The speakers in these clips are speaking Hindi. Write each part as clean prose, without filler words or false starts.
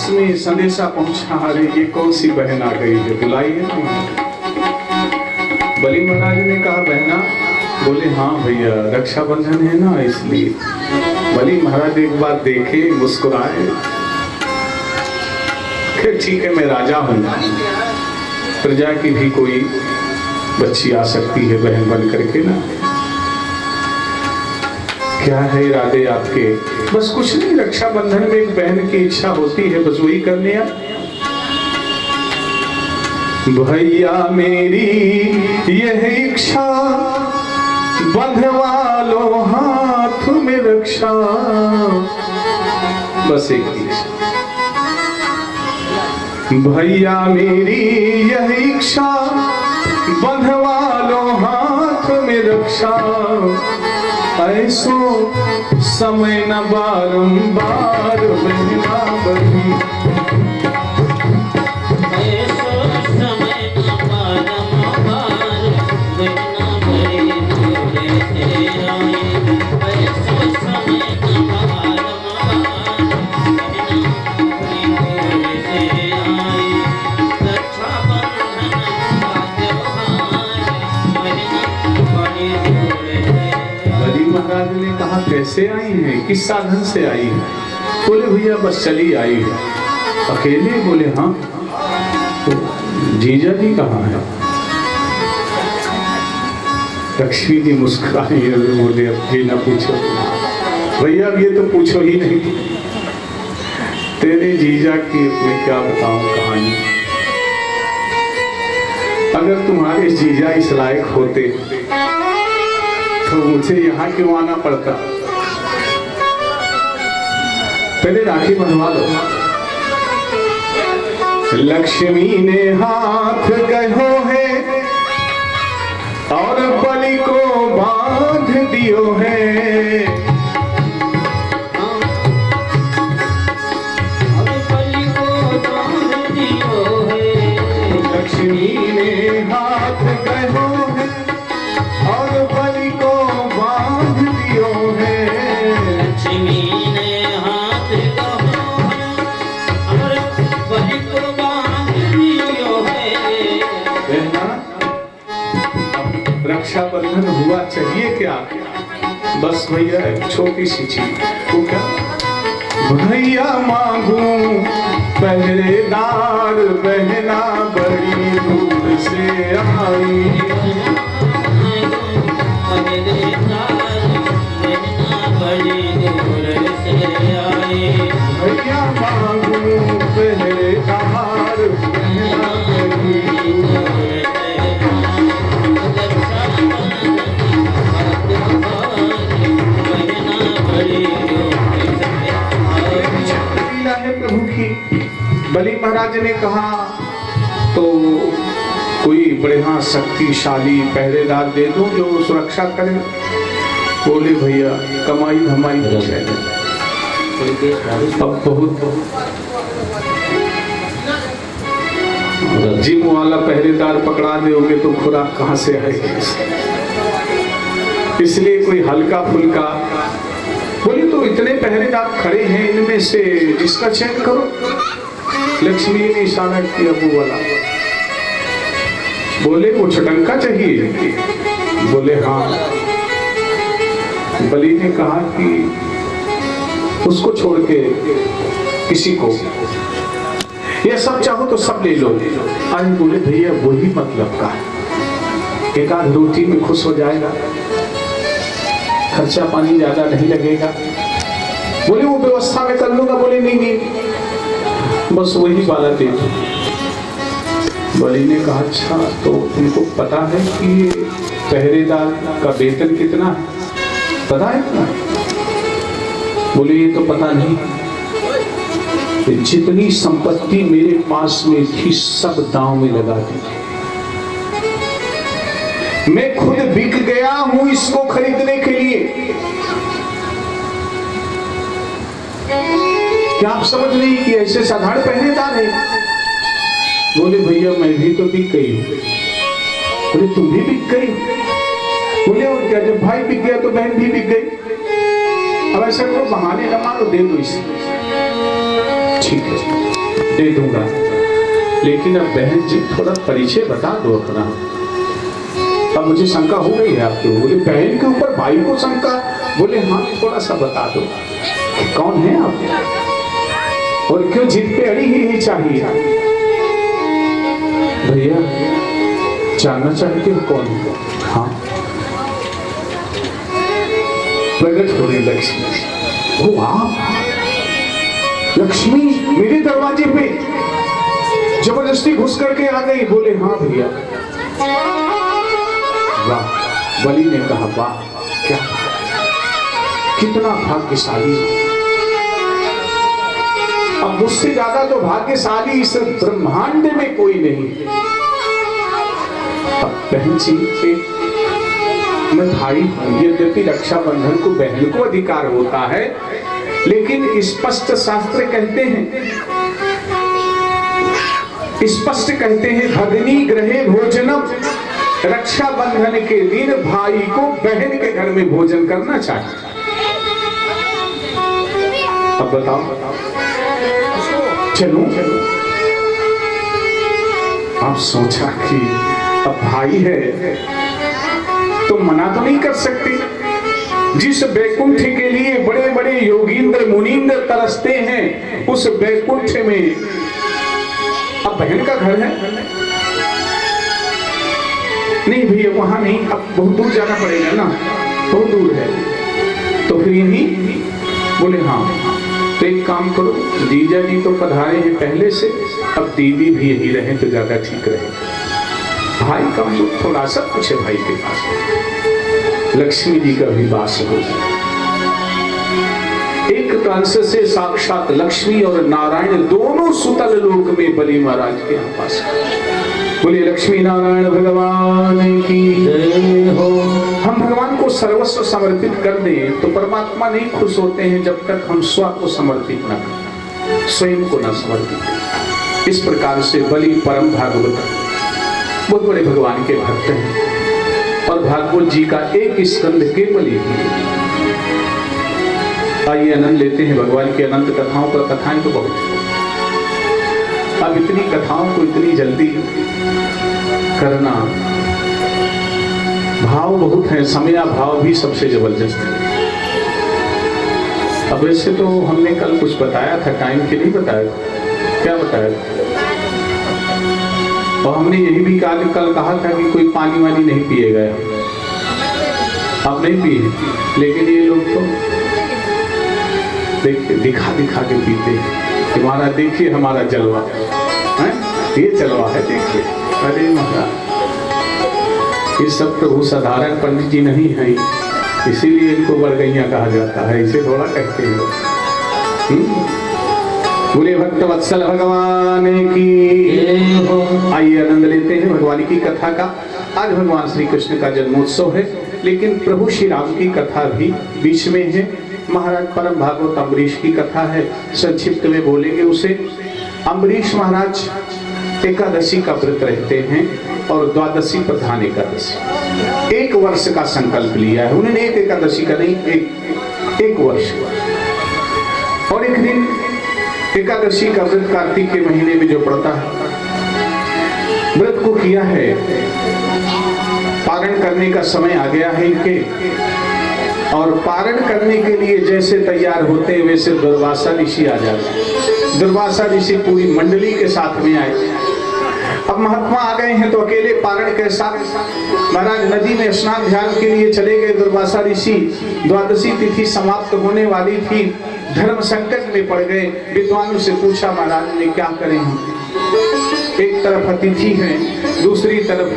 में संदेशा पहुंचा, अरे ये कौन सी बहन आ गई है, बुलाई है ना। बलि महाराज ने कहा बहना, बोले हाँ भैया रक्षाबंधन है ना इसलिए। बलि महाराज एक बार देखे, मुस्कुराए, फिर ठीक है मैं राजा हूं, प्रजा की भी कोई बच्ची आ सकती है बहन बन करके ना। क्या है इरादे आपके? बस कुछ नहीं, रक्षाबंधन में एक बहन की इच्छा होती है, बस वही करने आ। भैया मेरी यह इच्छा, बंधवा लो हाथ में रक्षा, बस एक इच्छा। भैया मेरी यह इच्छा, बंधवा लो हाथ में रक्षा, ऐसो समय न बारंबार बहना बनी, ऐसो समय न बारंबार बहना बनी दूर से आई, ऐसो समय न बारंबार बहना बनी दूर से आई, रक्षाबंधन का त्योहार बहना बनी दूर से। महाराज ने कहा कैसे आई है, किस साधन से आई है? बोले भैया बस चली आई है। अकेले? बोले हाँ। तो जीजा जी कहाँ है? लक्ष्मी जी मुस्कुराई और बोले अब ये ना पूछो भैया, अब ये तो पूछो ही नहीं, तेरे जीजा की मैं क्या बताऊं कहानी। अगर तुम्हारे जीजा इस लायक होते तो मुझे यहाँ क्यों आना पड़ता? पहले राखी बंधवा लो। लक्ष्मी ने हाथ कहो है और बलि को बांध दियो है, बलि को बांध दियो है। लक्ष्मी ने हाथ कहो है और बलि को बांध दियो है, लक्ष्मी ने हाथ कहो है और बलि को बांध दियो है। बहना, अब रक्षाबंधन हुआ, चाहिए क्या? बस भैया एक छोटी सी चीज। वो क्या? भैया मांगू पहरेदार, बहना बड़ी दूर से आई, भैया मांगू पहरेदार, बहना बड़ी दूर है प्रभु की। बलि महाराज ने कहा तो कोई बढ़िया शक्तिशाली पहरेदार दे दो जो सुरक्षा करे। बोले भैया कमाई धमाई कुछ है, अब बहुत जिम वाला पहरेदार पकड़ा दोगे तो खुराक कहाँ से आएगी, इसलिए कोई हल्का फुल्का। बोले तो इतने पहरेदार खड़े हैं, इनमें से जिसका चयन करो। लक्ष्मी ने इशारा किया वो वाला। बोले वो छटंका चाहिए? बोले हाँ। बलि ने कहा कि उसको छोड़ के किसी को, ये सब चाहो तो सब ले लो। आज बोले भैया वही मतलब का, एक आध रोटी में खुश हो जाएगा, खर्चा पानी ज्यादा नहीं लगेगा। बोले वो व्यवस्था में कर लूंगा। बोले नहीं नहीं, बस वही वाला दे दो। बलि ने कहा अच्छा, तो तुमको पता है कि पहरेदार का वेतन कितना है? पता है ना? बोले ये तो पता नहीं, जितनी संपत्ति मेरे पास में थी सब दांव में लगा दी, मैं खुद बिक गया हूं इसको खरीदने के लिए। क्या आप समझ नहीं कि ऐसे साधारण पहरेदार है? बोले भैया मैं भी तो बिक गई हूँ। बोले तुम भी बिक गई? बोले और क्या, जब भाई बिक गया तो बहन भी बिक गई। अब ऐसा करो, बहाने न मारो, दे दो इसे। ठीक है दे दूंगा, लेकिन अब बहन जी थोड़ा परिचय बता दो अपना। अब मुझे शंका हो गई है आपको। बोले बहन के ऊपर भाई को शंका? बोले हाँ थोड़ा सा बता दो कि कौन है आप और क्यों जिद पे अड़ी ही चाहिए। भैया जानना चाहते हो कौन है? हाँ। प्रकट हो रही लक्ष्मी। ओ आप लक्ष्मी मेरे दरवाजे पे जबरदस्ती घुस करके आ गई। बोले हाँ भैया। वाह, बलि ने कहा वाह क्या, कितना भाग्यशाली। अब मुझसे ज्यादा तो भाग्यशाली इस ब्रह्मांड में कोई नहीं। अब बहन जी से मैं भाई हूं, यद्यपि रक्षाबंधन को बहन को अधिकार होता है, लेकिन स्पष्ट शास्त्र कहते हैं, स्पष्ट कहते हैं भगनी ग्रहे भोजनम, रक्षाबंधन के दिन भाई को बहन के घर में भोजन करना चाहिए। अब बताओ चलो। आप सोचा कि अब भाई है तो मना तो नहीं कर सकते। जिस बैकुंठ के लिए बड़े बड़े योगींद्र मुनींद्र तरसते हैं, उस बैकुंठ में अब बहन का घर है? नहीं भैया वहां नहीं, अब बहुत दूर जाना पड़ेगा ना, बहुत दूर है। तो फिर यही? बोले हाँ। तो एक काम करो, जीजा जी तो पधारे हैं पहले से, अब दीदी भी यही रहे तो ज्यादा ठीक रहे। भाई का थोड़ा सा कुछ है भाई के पास, लक्ष्मी जी का भी वास हो। एक कंस से साक्षात लक्ष्मी और नारायण दोनों सुतल लोक में बलि महाराज के यहाँ पास। बोले लक्ष्मी नारायण भगवान की जय हो। हम भगवान को सर्वस्व समर्पित कर दें तो परमात्मा नहीं खुश होते हैं जब तक हम स्व को समर्पित न करें, स्वयं को न समर्पित करें। इस प्रकार से बलि परम भागवत बहुत बड़े भगवान के भक्त हैं और भागवत जी का एक स्कंद केवल ही। आइए आनंद लेते हैं भगवान की अनंत कथाओं पर। कथाएं तो बहुत है, अब इतनी कथाओं को इतनी जल्दी करना, भाव बहुत है, समया भाव भी सबसे जबरदस्त है। अब वैसे तो हमने कल कुछ बताया था, टाइम के नहीं बताया, क्या बताया था? और हमने यही भी कल कहा था कि कोई पानी वानी नहीं पिएगा। अब नहीं पिए, लेकिन ये लोग तो देखिए दिखा दिखा के पीते हैं। तुम्हारा देखिए हमारा जलवा है, ये जलवा है देखिए। अरे महाराज ये सब तो साधारण पंडित जी नहीं है, इसीलिए इनको बरगैया कहा जाता है, इसे थोड़ा कहते हैं। पूरे भक्त वत्सल भगवान की। आइए आनंद लेते हैं भगवान की कथा का। आज भगवान श्री कृष्ण का जन्मोत्सव है, लेकिन प्रभु श्री राम की कथा भी बीच में है। महाराज परम भागवत अम्बरीश की कथा है, संक्षिप्त में बोलेंगे उसे। अम्बरीश महाराज एकादशी का व्रत रहते हैं और द्वादशी प्रधान एकादशी, एक वर्ष का संकल्प लिया है उन्होंने। एक एकादशी का नहीं, एक वर्ष। और एक दिन एकादशी का व्रत कार्तिक के महीने में जो पड़ता है, व्रत को किया है, पारण करने का समय आ गया है इनके। और पारण करने के लिए जैसे तैयार होते हैं वैसे दुर्वासा ऋषि आ जाते। दुर्वासा ऋषि पूरी मंडली के साथ में आए। अब महात्मा आ गए हैं तो अकेले पारण कैसा? महाराज नदी में स्नान ध्यान के लिए चले गए दुर्वासा ऋषि। द्वादशी तिथि समाप्त होने वाली थी, धर्म संकट में पड़ गए। विद्वानों से पूछा महाराज ने क्या करें हम? एक तरफ अतिथि है, दूसरी तरफ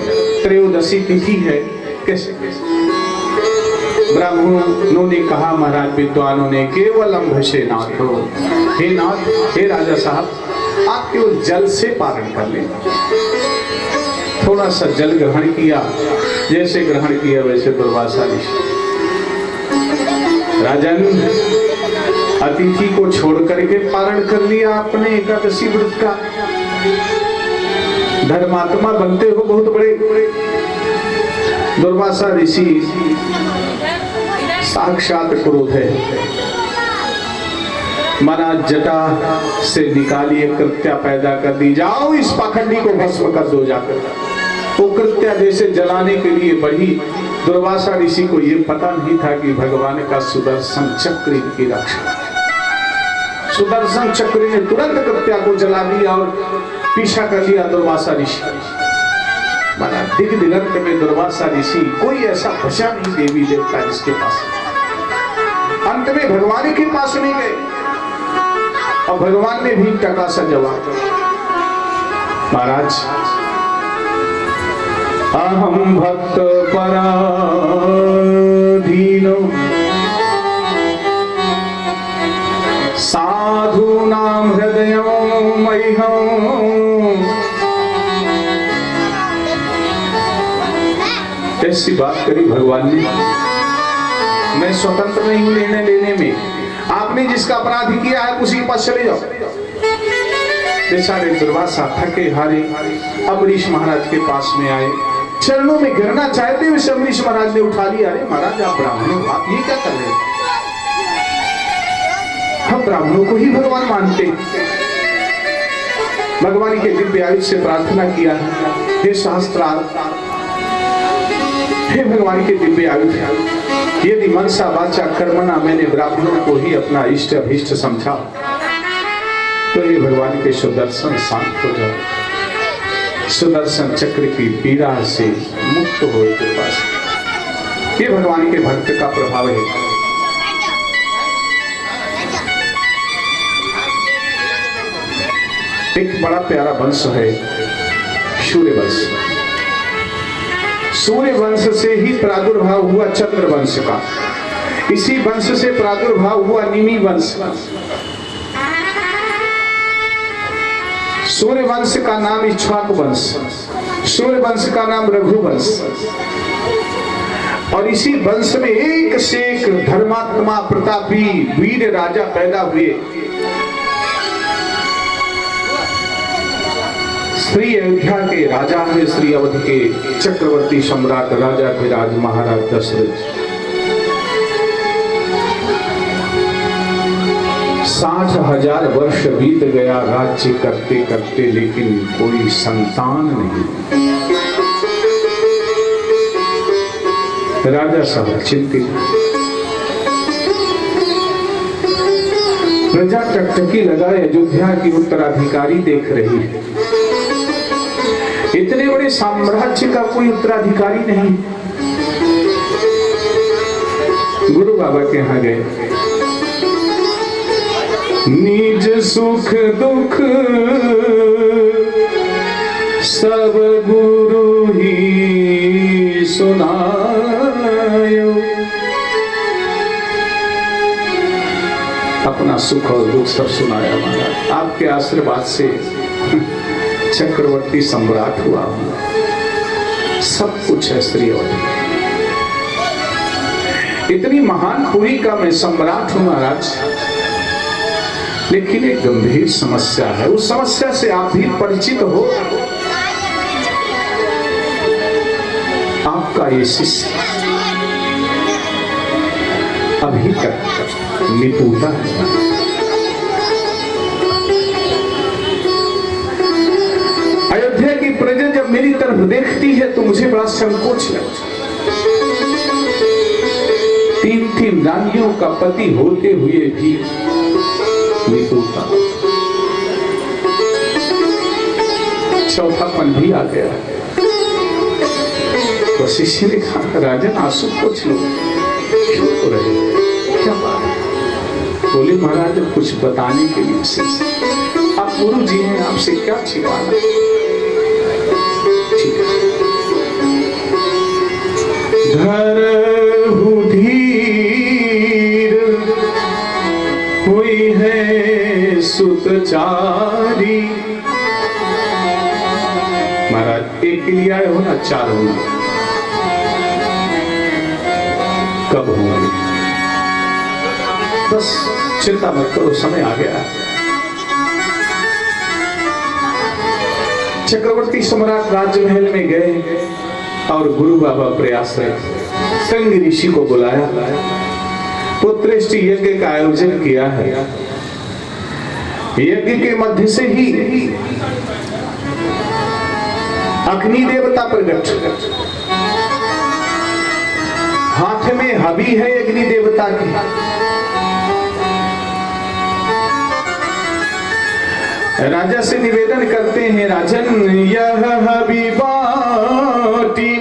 त्रयोदशी तिथि है, कैसे? ब्राह्मणों ने कहा महाराज विद्वानों ने, केवल अम्भसे नाथ हो, हे नाथ, हे राजा साहब, आप केवल जल से पारण कर लें। थोड़ा सा जल ग्रहण किया, जैसे ग्रहण किया वैसे दुर्वासा ऋषि। राजन अतिथि को छोड़ करके पारण कर लिया आपने एकादशी व्रत का। धर्मात्मा बनते हो बहुत बड़े। दुर्वासा ऋषि साक्षात क्रोध है, मना जटा से निकालिए, कृत्या पैदा कर दी, जाओ इस पाखंडी को भस्म कर दो जाकर। वो कृत्या जैसे जलाने के लिए बढ़ी, दुर्वासा ऋषि को यह पता नहीं था कि भगवान का सुदर्शन चक्र इनकी रक्षा। सुदर्शन चक्र ने तुरंत कृत्या को जला दिया और पीछा कर लिया दुर्वासा ऋषि। माना दिग दिगंत में दुर्वासा ऋषि, कोई ऐसा बचा नहीं देवी देवता जिसके पास। अंत में भगवान के पास नहीं गए और भगवान ने भी टका सा जवाब, महाराज अहम भक्त पराधीनो साधु नाम हृदय ऐसी बात करी भगवान ने। मैं स्वतंत्र नहीं हूं निर्णय लेने में, आपने जिसका अपराध किया है उसी के पास चले जाओ। बेचारे दुर्वासा थके हारे अम्बरीश महाराज के पास में आए, चरणों में गिरना चाहते हुए अम्बरीश महाराज ने उठा लिया। अरे महाराज आप ब्राह्मण हो, आप ये क्या कर रहे हैं? हम ब्राह्मणों को ही भगवान मानते। भगवान के दिव्य आयुष से प्रार्थना किया, हे शास्त्रार्थ, हे भगवान के दिव्य आयुष, यदि मनसा वाचा कर्मणा मैंने ब्राह्मणों को ही अपना इष्ट अभीष्ट समझा तो ये भगवान के सुदर्शन शांत हो जाओ, सुदर्शन चक्र की पीड़ा से मुक्त हो के पास। ये भगवान के भक्त का प्रभाव है। एक बड़ा प्यारा वंश है सूर्य वंश। सूर्य वंश से ही प्रादुर्भाव हुआ चंद्र वंश का, इसी वंश से प्रादुर्भाव हुआ निमि वंश। सूर्य वंश का नाम इक्ष्वाकु वंश, सूर्य वंश का नाम रघुवंश, और इसी वंश में एक से एक धर्मात्मा प्रतापी वीर राजा पैदा हुए। श्री अयोध्या के राजा है, श्री अवध के चक्रवर्ती सम्राट राजा धिराज महाराज दशरथ। 60,000 वर्ष बीत गया राज्य करते करते, लेकिन कोई संतान नहीं। राजा सब चिंतित, प्रजा टकटकी लगाए अयोध्या की उत्तराधिकारी देख रही है। इतने बड़े साम्राज्य का कोई उत्तराधिकारी नहीं। गुरु बाबा के यहाँ गए, निज सुख दुख सब गुरु ही सुनायो। अपना सुख और दुख सब सुनाया महाराज। आपके आशीर्वाद से चक्रवर्ती सम्राट हुआ, सब कुछ है श्री अवध। इतनी महान पुरी का मैं सम्राट हूं महाराज, लेकिन एक गंभीर समस्या है। उस समस्या से आप भी परिचित हो। आपका ये शिष्य अभी तक निपुणता है। अयोध्या की प्रजा जब मेरी तरफ देखती है तो मुझे बड़ा संकोच लगता है। 3 रानियों का पति होते हुए भी निपुणता, चौथापन भी आ गया। वशिष्ठ ने कहा, राजन आंसू पोंछ लो, क्यों हो रहे, क्या बात है? बोले महाराज कुछ बताने के लिए विशेष, आप गुरु जी हैं, आपसे क्या छिपाना। धरहु धीर हुई है सुतचारी। महाराज एक के लिए आए हो ना, 4 होना, कब होंगे? बस चिंता मत करो, समय आ गया। चक्रवर्ती सम्राट राजमहल में गए और गुरु बाबा प्रयासराय संग ऋषि को बुलाया, पुत्रेष्टि यज्ञ का आयोजन किया है। यज्ञ के मध्य से ही अग्नि देवता प्रकट, हाथ में हबी है अग्नि देवता की। राजा से निवेदन करते हैं, राजन यह हबी बाटी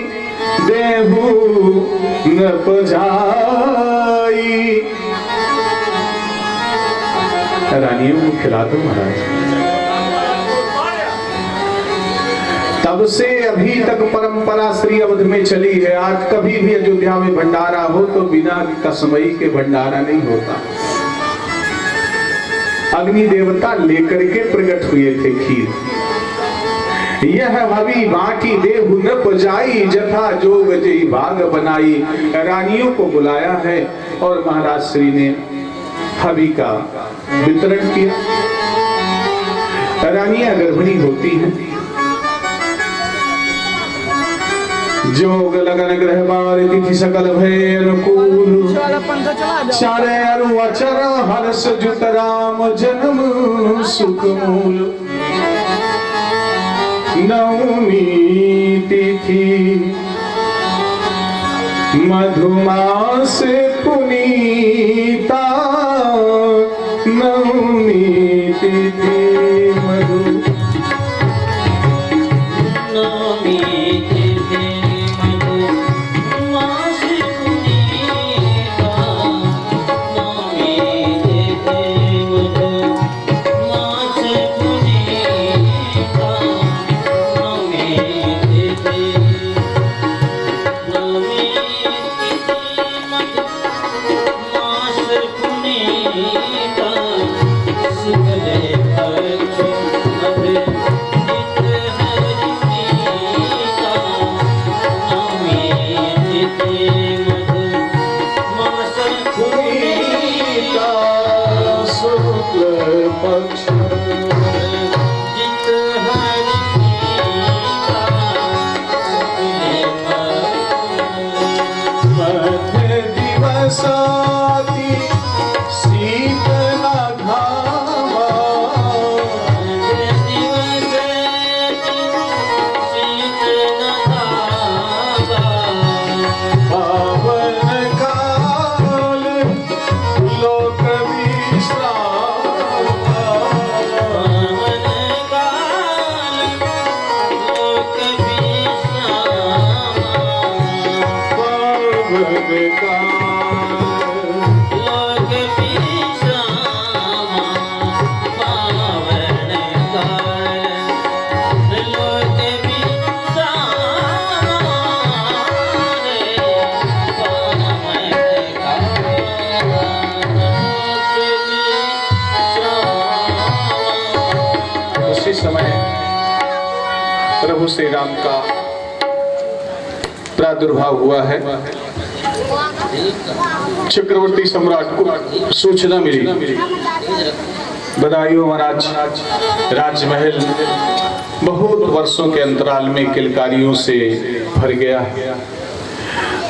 देहु न पजाई। रानियों को खिला दो महाराज। तब से अभी तक परंपरा श्री अवध में चली है। आज कभी भी अयोध्या में भंडारा हो तो बिना कसमई के भंडारा नहीं होता। अग्नि देवता लेकर के प्रकट हुए थे खीर। यह हवी बाटी देहु न पजाई, जथा जोग जई भाग बनाई। रानियों को बुलाया है और महाराज श्री ने हवी का वितरण किया। रानियां गर्भिणी होती हैं, जोग लगन ग्रह बार तिथि सकल भय अनुकूल। चारे अरु अचर हर्ष जुत राम जन्म सुख मूल। नवमी तिथि मधुमास पुनीता। नवमी तिथि मधु प्रभु श्री राम का प्रादुर्भाव हुआ है। चक्रवर्ती सम्राट को सूचना मिली, बधाई हो महाराज, राजमहल बहुत वर्षों के अंतराल में किलकारियों से भर गया।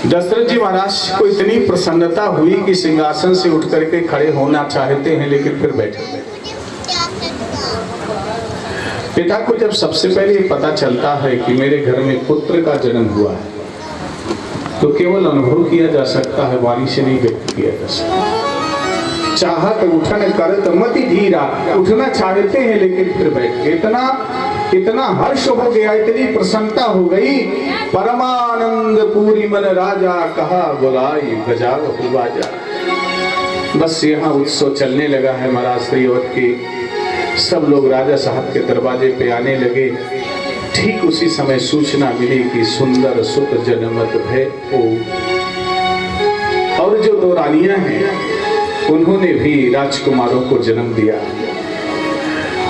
दशरथ जी महाराज को इतनी प्रसन्नता हुई कि सिंहासन से उठ करके खड़े होना चाहते हैं, लेकिन फिर बैठे। पिता को जब सबसे पहले पता चलता है कि मेरे घर में पुत्र का जन्म हुआ है, तो केवल अनुभव किया जा सकता है, वाणी से नहीं व्यक्त किया जा सकता। चाहत उठन करत मति धीरा, उठना चाहते हैं लेकिन फिर बैठ गए। इतना हर्ष हो गया, इतनी प्रसन्नता हो गई। परमानंद पूरी मन राजा, कहा बुलाई बजाओ बाजा। बस यहाँ उत्सव चलने लगा है महाराज श्री और के। सब लोग राजा साहब के दरवाजे पे आने लगे। ठीक उसी समय सूचना मिली कि सुंदर सुत जनमत भय हो। और जो दो रानियां हैं उन्होंने भी राजकुमारों को जन्म दिया।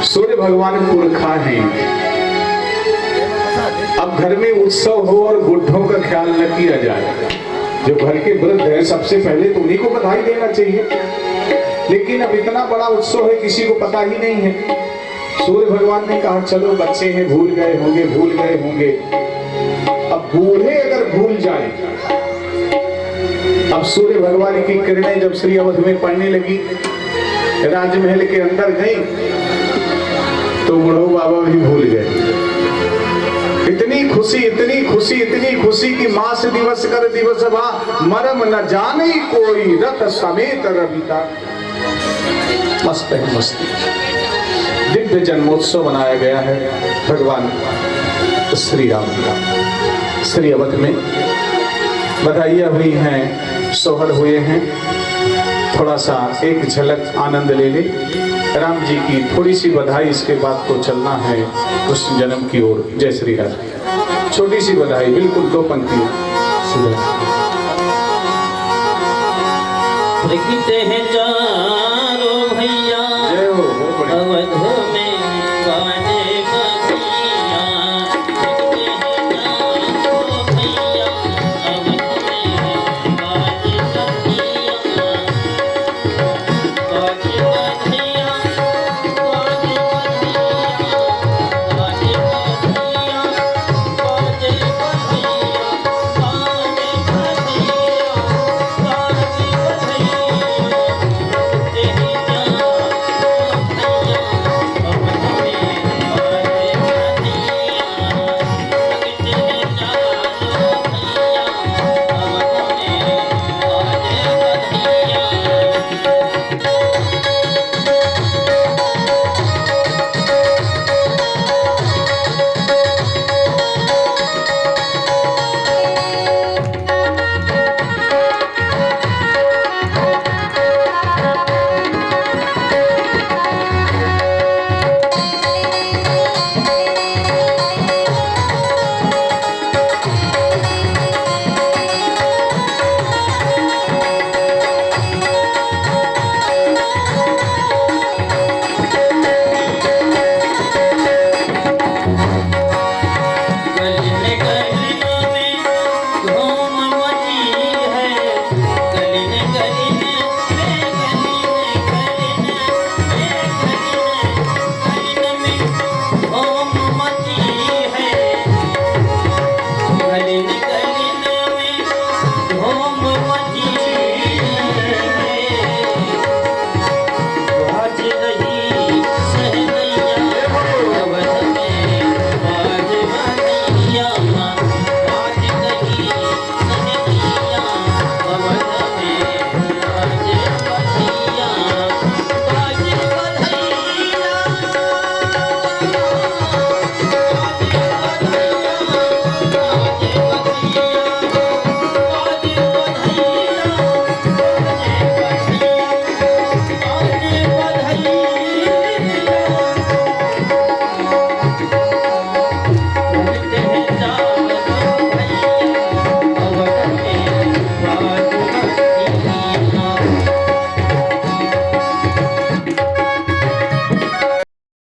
सूर्य भगवान पुरखा हैं। अब घर में उत्सव हो और बुढ़ों का ख्याल न किया जाए। जो घर के वृद्ध हैं सबसे पहले तो उन्हीं को बधाई देना चाहिए, लेकिन अब इतना बड़ा उत्सव है किसी को पता ही नहीं है। सूर्य भगवान ने कहा चलो बच्चे हैं, भूल गए होंगे। अब बूढ़े अगर भूल जाए, अब सूर्य भगवान की किरणें जब श्री अवध में पड़ने लगी, राजमहल के अंदर गई, तो बूढ़ो बाबा भी भूल गए। इतनी खुशी कि मास दिवस कर दिवस भा, मरम न जाने कोई, रथ समेत रविता। मस्त है, मस्ती। दिव्य जन्मोत्सव मनाया गया है भगवान श्री राम का श्री अवध में। बधाइयाँ हुई हैं, सोहर हुए हैं। थोड़ा सा एक झलक आनंद ले ले राम जी की, थोड़ी सी बधाई, इसके बाद तो चलना है उस जन्म की ओर। जय श्री राम। छोटी सी बधाई, बिल्कुल 2 पंक्तियां। लिखते हैं जा